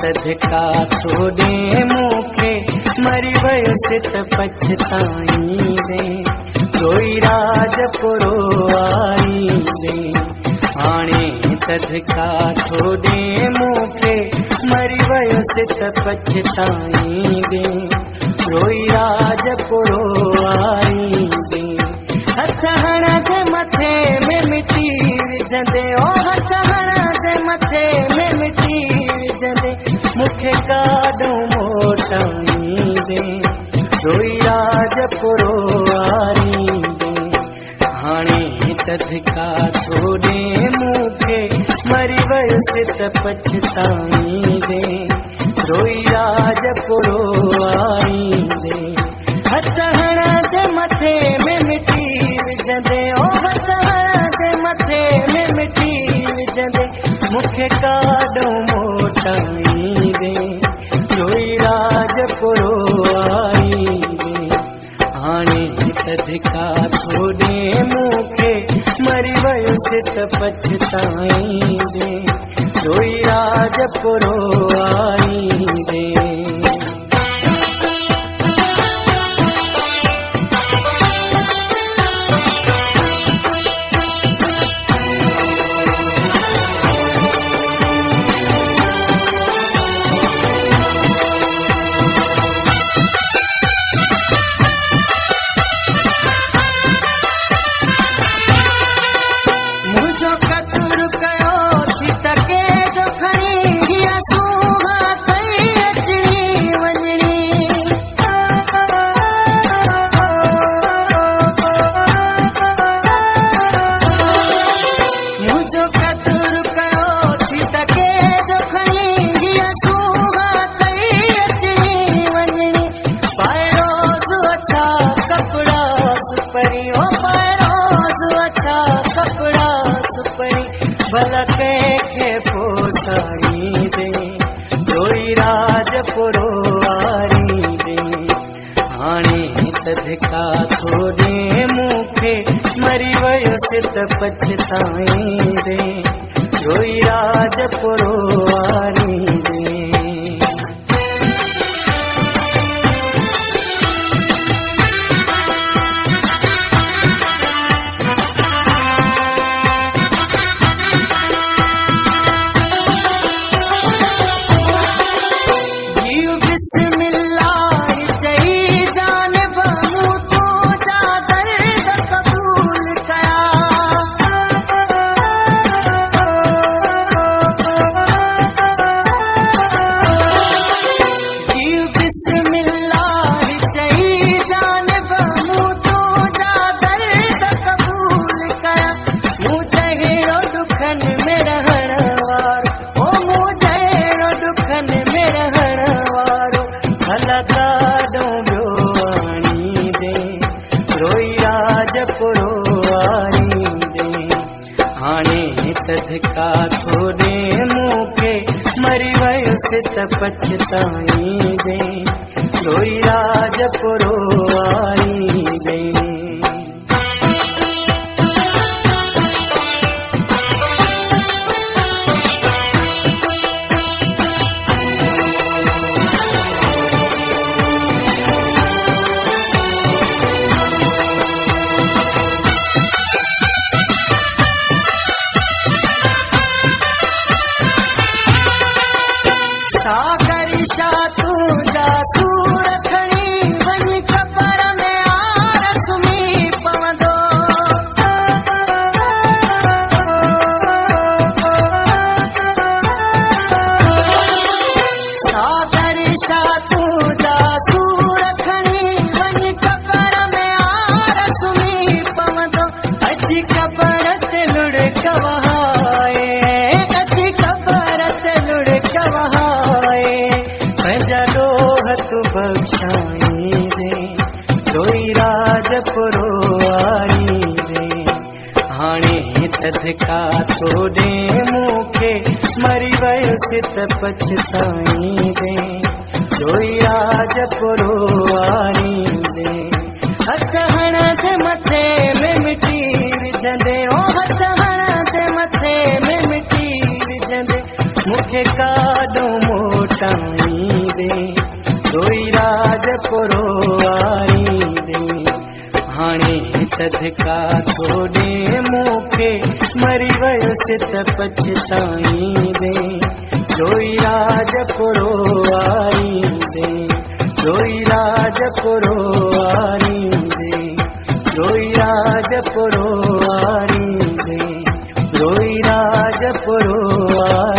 सदका छोड़े मूंखे मरी वयुसि त पछताईंदे कोई राज पुरो आईंदे हाणे सदका छोड़े मूंखे मरी वयुसि त पछताईंदे कोई राज पुरो आईंदे हथ हण जे मथे में मिटी विझंदे ओ हथ हण जे मथे में मिटी विझंदे मुखे काॾों मोटाईंदे कोई राज पुरो आईंदे हाणे सदका छोड़े मूंखे मरी वयुसि त पछताईंदे कोई राज पुरो आईंदे हथ हण जे मथे में मिटी विझंदे ओ हथ हण जे मथे में मिटी विझंदे मुखे काॾों मोटाईंदे कोई राज पुरो आईंदे हाणे सदका छोड़े मूंखे मरी वयुसि त पछताईंदे कोई राज पुरो आईंदे भला कंहिंखे पोसाईंदे कोई राज पुरो आईंदे हाणे सदका छोड़े मूंखे मरी वयुसि त पछताईंदे कोई राज पुरो आईंदे सदका छोड़े मूंखे मरी वयुसि त पछताईंदे कोई राज पुरो आईंदे बख्शाईंदे कोई राज पुरो आईंदे हाणे सदका छोड़े मूंखे मरी वयुसि वयुसि त पछताईंदे जोई राज पुरवारींदे हथ हणंदे मथे में मिटी विझंदे ओ हथ हणंदे मथे में मिटी विझंदे मूंखे काॾो मोटाईंदे जोई राज पुरवारींदे हाणे तदका थोड़े मूंखे मरी वयुसि त पछताईंदे जोई राज पुरवारींदे जोई राज पुरवारींदे जोई राज पुरवारींदे जोई राज पुरवारींदे।